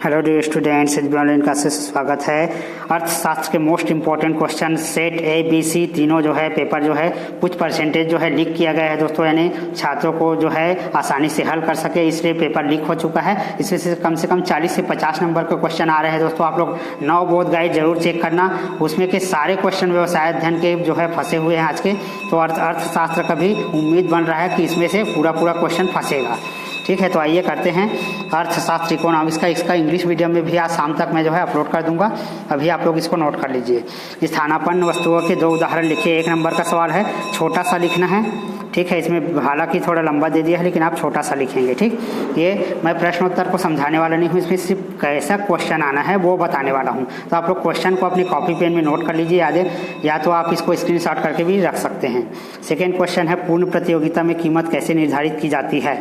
Hello dear students, H B online classes स्वागत है। अर्थशास्त्र के most important question set A B C तीनों जो है पेपर जो है कुछ परसेंटेज जो है लीक किया गया है दोस्तों, यानी छात्रों को जो है आसानी से हल कर सके इसलिए पेपर लीक हो चुका है। इसमें से कम 40 से 50 नंबर के क्वेश्चन आ रहे हैं दोस्तों। आप लोग नवबोध गाइड जरूर चेक करना, उसमें के सारे क्वेश्चन व्यवसाय अध्ययन के जो है फंसे हुए हैं आज के। तो अर्थशास्त्र का भी उम्मीद बन रहा है कि इसमें से पूरा क्वेश्चन फंसेगा। ठीक है, तो आइए करते हैं अर्थशास्त्र इकोनॉमिक्स का। इसका इंग्लिश मीडियम में भी आज शाम तक मैं जो है अपलोड कर दूंगा। अभी आप लोग इसको नोट कर लीजिए। स्थानापन्न वस्तुओं के 2 उदाहरण लिखिए। 1 नंबर का सवाल है, छोटा सा लिखना है। ठीक है, इसमें हालांकि थोड़ा लंबा दे दिया है लेकिन आप छोटा सा लिखेंगे। ठीक, ये मैं प्रश्नोत्तर को समझाने वाला नहीं हूँ, इसमें सिर्फ कैसा क्वेश्चन आना है वो बताने वाला हूँ। तो आप लोग क्वेश्चन को अपनी कॉपी पेन में नोट कर लीजिए आगे, या तो आप इसको स्क्रीनशॉट करके भी रख सकते हैं। सेकेंड क्वेश्चन है, पूर्ण प्रतियोगिता में कीमत कैसे निर्धारित की जाती है।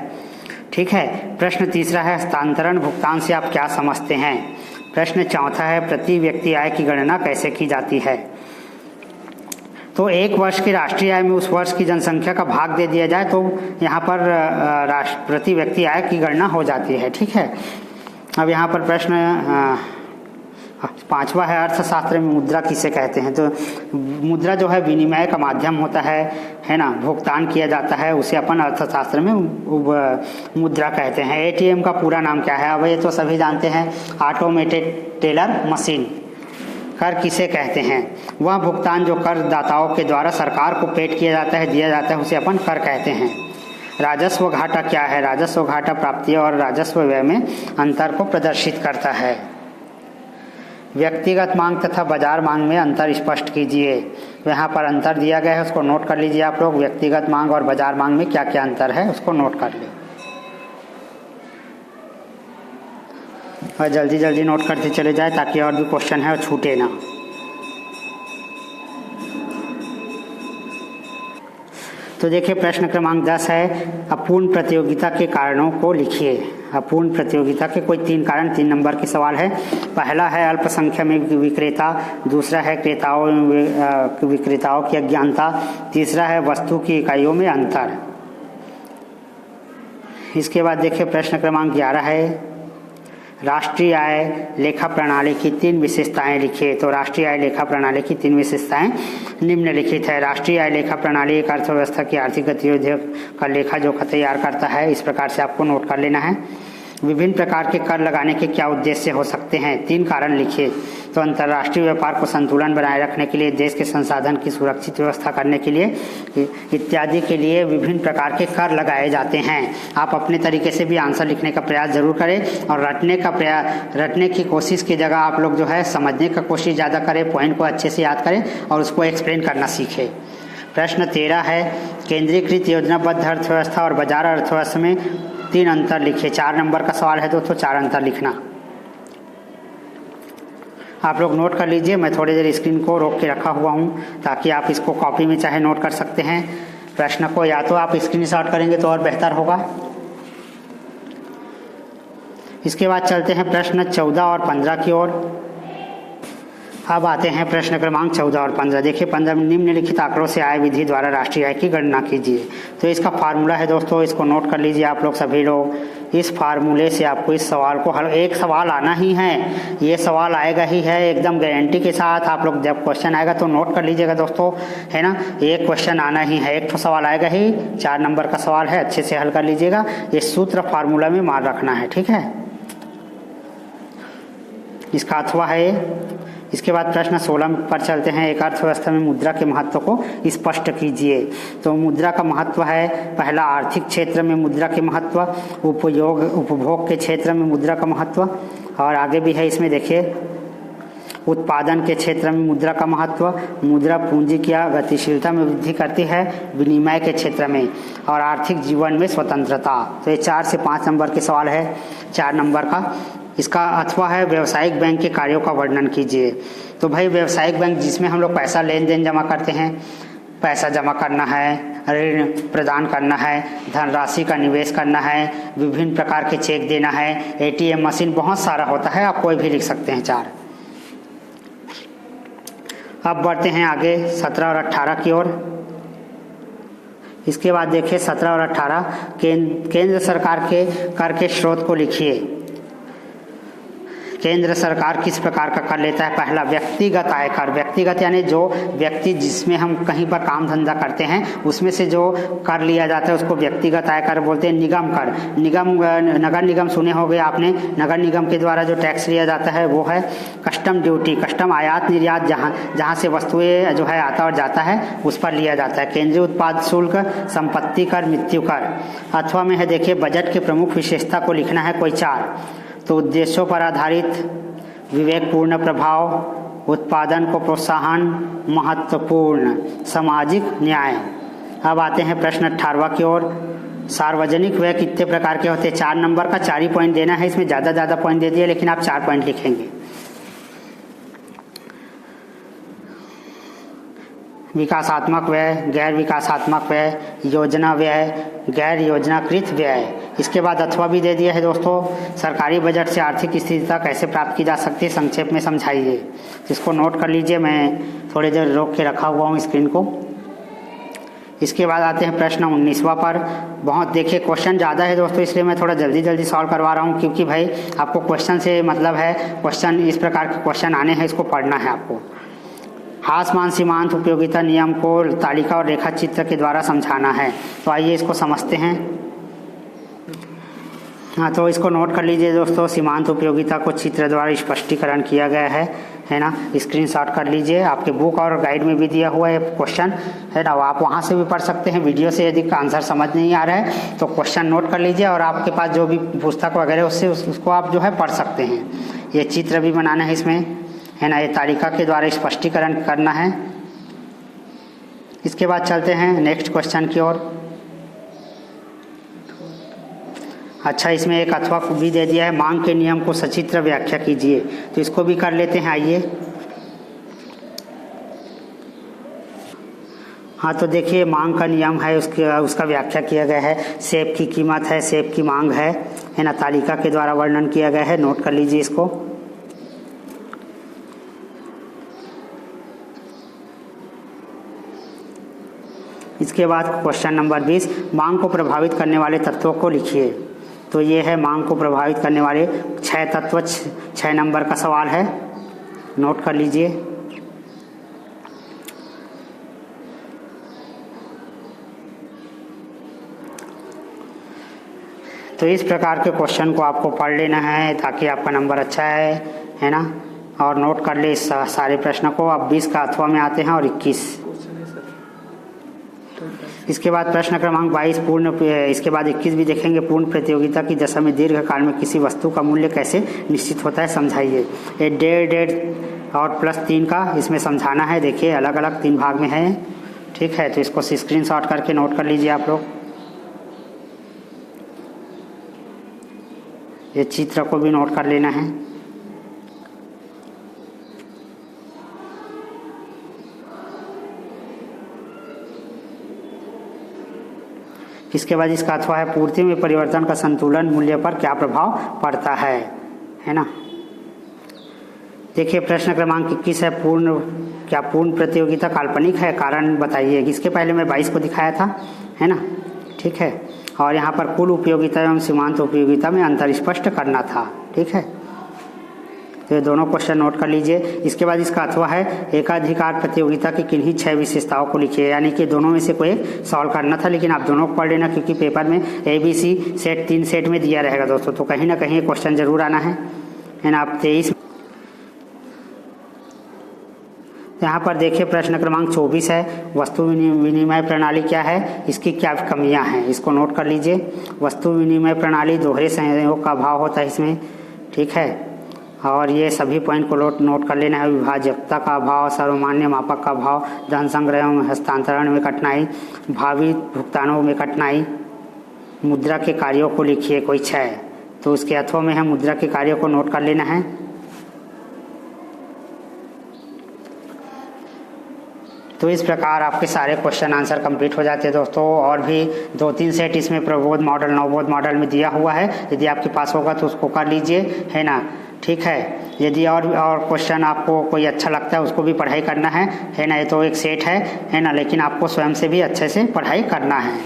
ठीक है। प्रश्न तीसरा है, हस्तांतरण भुगतान से आप क्या समझते हैं। प्रश्न चौथा है, प्रति व्यक्ति आय की गणना कैसे की जाती है। तो एक वर्ष की राष्ट्रीय आय में उस वर्ष की जनसंख्या का भाग दे दिया जाए तो यहाँ पर प्रति व्यक्ति आय की गणना हो जाती है। ठीक है। अब यहाँ पर प्रश्न 5वां है, अर्थशास्त्र में मुद्रा किसे कहते हैं। तो मुद्रा जो है विनिमय का माध्यम होता है ना, भुगतान किया जाता है, उसे अपन अर्थशास्त्र में मुद्रा कहते हैं। एटीएम का पूरा नाम क्या है, अब ये तो सभी जानते हैं, ऑटोमेटेड टेलर मशीन। कर किसे कहते हैं, वह भुगतान जो करदाताओं के द्वारा सरकार को पेड किया जाता है, दिया जाता है, उसे अपन कर कहते हैं। राजस्व घाटा क्या है, राजस्व घाटा प्राप्ति और राजस्व व्यय में अंतर को प्रदर्शित करता है। व्यक्तिगत मांग तथा बाजार मांग में अंतर स्पष्ट कीजिए। यहाँ पर अंतर दिया गया है, उसको नोट कर लीजिए आप लोग। व्यक्तिगत मांग और बाजार मांग में क्या क्या अंतर है उसको नोट कर ले और जल्दी जल्दी नोट करते चले जाए ताकि और भी क्वेश्चन है और छूटे ना। तो देखिए प्रश्न क्रमांक 10 है, अपूर्ण प्रतियोगिता के कारणों को लिखिए। अपूर्ण प्रतियोगिता के कोई 3 कारण 3 नंबर के सवाल है। पहला है अल्पसंख्या में विक्रेता, दूसरा है विक्रेताओं की अज्ञानता, तीसरा है वस्तु की इकाइयों में अंतर। इसके बाद देखिए प्रश्न क्रमांक 11 है, राष्ट्रीय आय लेखा प्रणाली की 3 विशेषताएं लिखिए। तो राष्ट्रीय आय लेखा प्रणाली की 3 विशेषताएं निम्नलिखित है। राष्ट्रीय आय लेखा प्रणाली एक अर्थव्यवस्था की आर्थिक गतिविधियों का लेखा जोखा तैयार करता है। इस प्रकार से आपको नोट कर लेना है। विभिन्न प्रकार के कर लगाने के क्या उद्देश्य हो सकते हैं, 3 कारण लिखिए। तो अंतर्राष्ट्रीय व्यापार को संतुलन बनाए रखने के लिए, देश के संसाधन की सुरक्षित व्यवस्था करने के लिए इत्यादि के लिए विभिन्न प्रकार के कर लगाए जाते हैं। आप अपने तरीके से भी आंसर लिखने का प्रयास जरूर करें और रटने की कोशिश की जगह आप लोग जो है समझने का कोशिश ज़्यादा करें, पॉइंट को अच्छे से याद करें और उसको एक्सप्लेन करना सीखें। प्रश्न 13 है, केंद्रीकृत योजनाबद्ध अर्थव्यवस्था और बाजार अर्थव्यवस्था में 3 अंतर लिखिए। 4 नंबर का सवाल है दोस्तों, 4 अंतर लिखना। आप लोग नोट कर लीजिए, मैं थोड़ी देर स्क्रीन को रोक के रखा हुआ हूँ ताकि आप इसको कॉपी में चाहे नोट कर सकते हैं। प्रश्न को या तो आप स्क्रीनशॉट करेंगे तो और बेहतर होगा। इसके बाद चलते हैं प्रश्न 14 और 15 की ओर। अब आते हैं प्रश्न क्रमांक 14 और 15। देखिए 15 में निम्नलिखित आंकड़ों से आय विधि द्वारा राष्ट्रीय आय की गणना कीजिए। तो इसका फार्मूला है दोस्तों, इसको नोट कर लीजिए आप लोग सभी लोग। इस फार्मूले से आपको इस सवाल को हल, एक सवाल आना ही है, ये सवाल आएगा ही है एकदम गारंटी के साथ। आप लोग जब क्वेश्चन आएगा तो नोट कर लीजिएगा दोस्तों, है ना। एक क्वेश्चन आना ही है, एक तो सवाल आएगा ही, 4 नंबर का सवाल है, अच्छे से हल कर लीजिएगा। ये सूत्र फार्मूला में मान रखना है, ठीक है। इसका अथवा है। इसके बाद प्रश्न 16 पर चलते हैं, एक अर्थव्यवस्था में मुद्रा के महत्व को स्पष्ट कीजिए। तो मुद्रा का महत्व है, पहला आर्थिक क्षेत्र में मुद्रा के महत्व, उपभोग के क्षेत्र में मुद्रा का महत्व, और आगे भी है इसमें देखिए, उत्पादन के क्षेत्र में मुद्रा का महत्व, मुद्रा पूंजी की गतिशीलता में वृद्धि करती है, विनिमय के क्षेत्र में, और आर्थिक जीवन में स्वतंत्रता। तो ये 4 से 5 नंबर के सवाल है, 4 नंबर का। इसका अथवा है, व्यावसायिक बैंक के कार्यों का वर्णन कीजिए। तो भाई व्यावसायिक बैंक जिसमें हम लोग पैसा लेन देन जमा करते हैं, पैसा जमा करना है, ऋण प्रदान करना है, धनराशि का निवेश करना है, विभिन्न प्रकार के चेक देना है, एटीएम मशीन, बहुत सारा होता है, आप कोई भी लिख सकते हैं 4। अब बढ़ते हैं आगे 17 और 18 की ओर। इसके बाद देखिए 17 और 18 केंद्र सरकार के कर के स्रोत को लिखिए। केंद्र सरकार किस प्रकार का कर लेता है? पहला व्यक्तिगत आयकर, व्यक्तिगत यानी जो व्यक्ति जिसमें हम कहीं पर काम धंधा करते हैं उसमें से जो कर लिया जाता है उसको व्यक्तिगत आयकर बोलते हैं। निगम कर, नगर निगम सुने होंगे आपने, नगर निगम के द्वारा जो टैक्स लिया जाता है वो है कस्टम ड्यूटी, कस्टम आयात निर्यात, जहाँ से वस्तुएं जो है आता और जाता है उस पर लिया जाता है। केंद्रीय उत्पाद शुल्क, संपत्ति कर, मृत्यु कर। अथवा में है देखिए बजट के प्रमुख विशेषता को लिखना है कोई 4, तो उद्देश्यों पर आधारित, विवेकपूर्ण प्रभाव, उत्पादन को प्रोत्साहन, महत्वपूर्ण, सामाजिक न्याय। अब आते हैं प्रश्न 18वां की ओर। सार्वजनिक व्यय कितने प्रकार के होते हैं? 4 नंबर का 4 ही पॉइंट देना है, इसमें ज़्यादा पॉइंट दे दिए लेकिन आप 4 पॉइंट लिखेंगे। विकासात्मक व्यय, गैर विकासात्मक व्यय, योजना व्यय, गैर योजनाकृत व्यय। इसके बाद अथवा भी दे दिया है दोस्तों। सरकारी बजट से आर्थिक स्थिरता कैसे प्राप्त की जा सकती है, संक्षेप में समझाइए। इसको नोट कर लीजिए, मैं थोड़ी देर रोक के रखा हुआ हूँ स्क्रीन को। इसके बाद आते हैं प्रश्न 19वां पर। बहुत देखिए क्वेश्चन ज़्यादा है दोस्तों, इसलिए मैं थोड़ा जल्दी सॉल्व करवा रहा हूँ, क्योंकि भाई आपको क्वेश्चन से मतलब है, क्वेश्चन इस प्रकार के क्वेश्चन आने हैं, इसको पढ़ना है आपको। आसमान सीमांत उपयोगिता नियम को तालिका और रेखा चित्र के द्वारा समझाना है। तो आइए इसको समझते हैं। हाँ, तो इसको नोट कर लीजिए दोस्तों। सीमांत उपयोगिता को चित्र द्वारा स्पष्टीकरण किया गया है ना। स्क्रीनशॉट कर लीजिए, आपके बुक और गाइड में भी दिया हुआ है क्वेश्चन, है ना। आप वहाँ से भी पढ़ सकते हैं। वीडियो से यदि आंसर समझ नहीं आ रहा है तो क्वेश्चन नोट कर लीजिए, और आपके पास जो भी पुस्तक वगैरह उससे उसको आप जो है पढ़ सकते हैं। ये चित्र भी बनाना है इसमें, है ना। ये तालिका के द्वारा स्पष्टीकरण करना है। इसके बाद चलते हैं नेक्स्ट क्वेश्चन की ओर। अच्छा, इसमें एक अथवा भी दे दिया है, मांग के नियम को सचित्र व्याख्या कीजिए। तो इसको भी कर लेते हैं, आइए। हाँ, तो देखिए मांग का नियम है, उसका व्याख्या किया गया है। सेब की कीमत है, सेब की मांग है ना। तालिका के द्वारा वर्णन किया गया है, नोट कर लीजिए इसको। इसके बाद क्वेश्चन नंबर 20, मांग को प्रभावित करने वाले तत्वों को लिखिए। तो ये है मांग को प्रभावित करने वाले 6 तत्व, 6 नंबर का सवाल है, नोट कर लीजिए। तो इस प्रकार के क्वेश्चन को आपको पढ़ लेना है ताकि आपका नंबर अच्छा है ना। और नोट कर ले इस सारे प्रश्न को। अब 20 का अथवा में आते हैं और 21। इसके बाद प्रश्न क्रमांक 22 इसके बाद 21 भी देखेंगे। पूर्ण प्रतियोगिता की दशा में दीर्घ काल में किसी वस्तु का मूल्य कैसे निश्चित होता है, समझाइए। ये 1.5 और +3 का इसमें समझाना है। देखिए अलग अलग 3 भाग में है, ठीक है। तो इसको स्क्रीनशॉट करके नोट कर लीजिए आप लोग। ये चित्र को भी नोट कर लेना है। इसके बाद इसका अथवा है, पूर्ति में परिवर्तन का संतुलन मूल्य पर क्या प्रभाव पड़ता है ना। देखिए प्रश्न क्रमांक 21 है, क्या पूर्ण प्रतियोगिता काल्पनिक है, कारण बताइए। इसके पहले मैं 22 को दिखाया था, है ना, ठीक है। और यहाँ पर कुल उपयोगिता एवं सीमांत उपयोगिता में अंतर स्पष्ट करना था, ठीक है। तो ये दोनों क्वेश्चन नोट कर लीजिए। इसके बाद इसका अथवा है, एकाधिकार प्रतियोगिता की किन्हीं 6 विशेषताओं को लिखिए। यानी कि दोनों में से कोई सॉल्व करना था, लेकिन आप दोनों को पढ़ लेना, क्योंकि पेपर में ABC सेट 3 सेट में दिया रहेगा दोस्तों। तो कहीं ना कहीं क्वेश्चन जरूर आना है ना। आप 23 यहाँ पर देखिए प्रश्न क्रमांक 24 है, वस्तु विनिमय प्रणाली क्या है, इसकी क्या कमियां हैं, इसको नोट कर लीजिए। वस्तु विनिमय प्रणाली दोहरे संयोग का अभाव होता है इसमें, ठीक है। और ये सभी पॉइंट को नोट कर लेना है। विभाज्यता का अभाव, सर्वमान्य मापक का अभाव, धन संग्रह एवं हस्तांतरण में कठिनाई, भावी भुगतानों में कठिनाई, मुद्रा के कार्यों को लिखिए कोई 6। तो उसके अथवा में है, मुद्रा के कार्यों को नोट कर लेना है। तो इस प्रकार आपके सारे क्वेश्चन आंसर कंप्लीट हो जाते हैं दोस्तों। और भी 2-3 सेट इसमें प्रबोध मॉडल, नवबोध मॉडल में दिया हुआ है, यदि आपके पास होगा तो उसको कर लीजिए, है ना, ठीक है। यदि और क्वेश्चन आपको कोई अच्छा लगता है उसको भी पढ़ाई करना है ना। ये तो एक सेट है ना, लेकिन आपको स्वयं से भी अच्छे से पढ़ाई करना है।